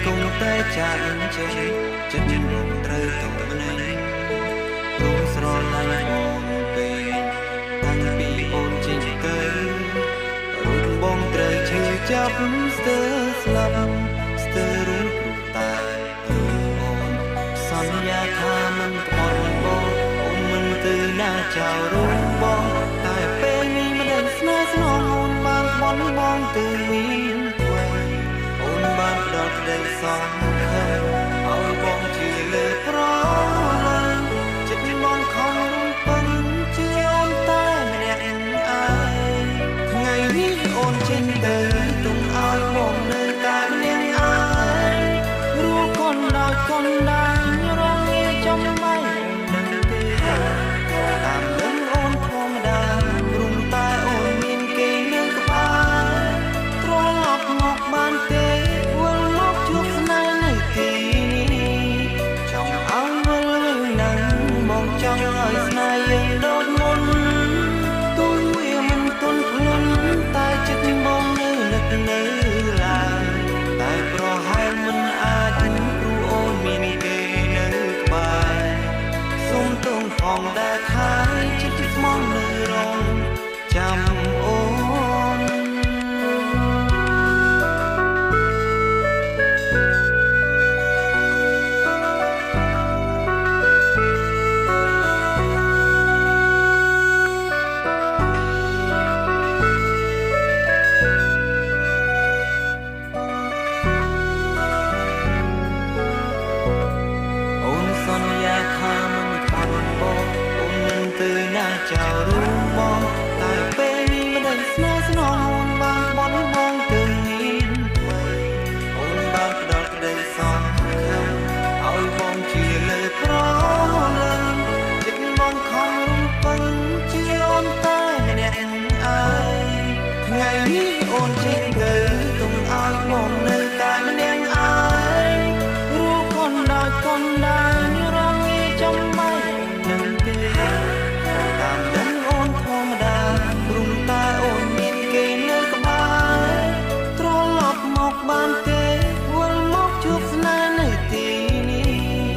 គង់តែចាក់ចេញចិត្តមកត្រូវតនេះព្រោះស្រឡាញ់អូនពេកតាំងពីអូនចេញទៅរូបបងត្រូវឈឺចាប់ស្ទើរស្លាប់ស្ទើររួចព្រោះតែអូនសន្យាថាមិនខ្វល់បងអូនមិនទៅណាចោលរូបបងតែពេលនេះមិនដឹងស្នេហ៍ស្នងអូនបានបន់បងទៅមានថ្មីអូនបានផ្ដល់ក្តីសង្ឃឹមឲ្យបងជឿលើប្រឡាញ់ចិត្តបងខំពឹងជឿអូនតែម្នាក់ឯងថ្ងៃនេះអូនចេញទៅទុំឲ្យបងនៅតែម្នាក់ឯងរួចកូនដោយកូនដាច់រងងាចំម៉ៃនឹងទេតាមនឹងអូនធម្មតាព្រមតែអូនមានគេនៅក្បែរត្រឡប់មកបានទេវិលមកជួបស្នេហ៍នៅទីនេះចង់ឲ្យវិលវិញនឹងបងចង់ឲ្យស្នេហ៍យើងដូចមុនទោះវាមិនទន់ភ្លន់តែចិត្តបងនៅនឹកនៅឡើយតែប្រហែលមិនអាចព្រោះអូនមានគេនៅក្បែរសុំទងផងដែលថាចិត្តស្មងនៅរងចាំអូនអូនសន្យាថាមិនខ្វល់បងអូនមិនទៅណាចោលរូបបងតែពេលនេះមិនដឹងស្នេហ៍ស្នងអូនបានបន់បងទៅមានថ្មីអូនបានផ្ដល់ក្តីសង្ឃឹមឲ្យបងជឿលើប្រឡាញ់ចិត្តបងខំរំពឹងជឿអូនតែម្នាក់ឯងថ្ងៃនេះអូនចេញទៅទុំឲ្យបងនៅតែម្នាក់ឯងរួចកូនដោយកូនដាច់រងងាចំម៉ៃនឹងទេតាមដឹងអូនធម្មតាព្រមតែអូនមានគេនៅក្បែរត្រឡប់មកបានទេវិលមកជួបស្នេហ៍នៅទីនេះ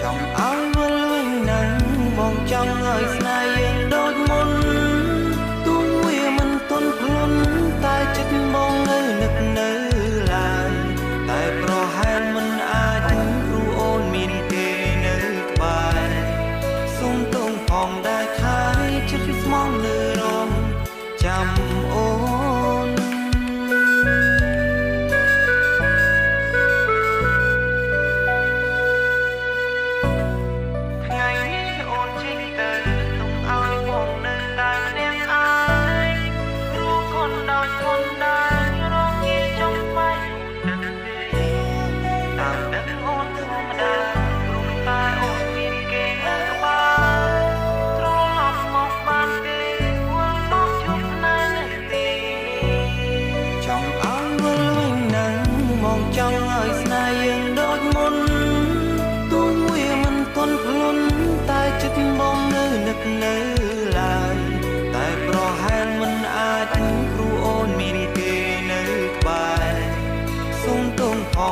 ចង់ឲ្យវិលវិញនឹងបងចង់ឲ្យស្នេហ៍យើងដូចមុនទោះវាមិនទន់ភ្លន់តែចិត្តបងនៅនឹកនៅឡើយតែប្រហែលមិនអាចព្រោះអូនមានគេនៅក្បែរសុំទងផងដែលថាចិត្តស្មងលើរងចាំអូនថ្ងៃនេះអូនចេញទៅទុំឲ្យបងនៅតែម្នាក់ឯងព្រោះកូនដោយកូនដាច់រងងាចំម៉ៃនឹងទេតាមដឹងអូនធម្មតាព្រមតែអូនមានគេនៅក្បែរត្រឡប់មកបានទេវិលមកជួបស្នេហ៍នៅទីនេះចង់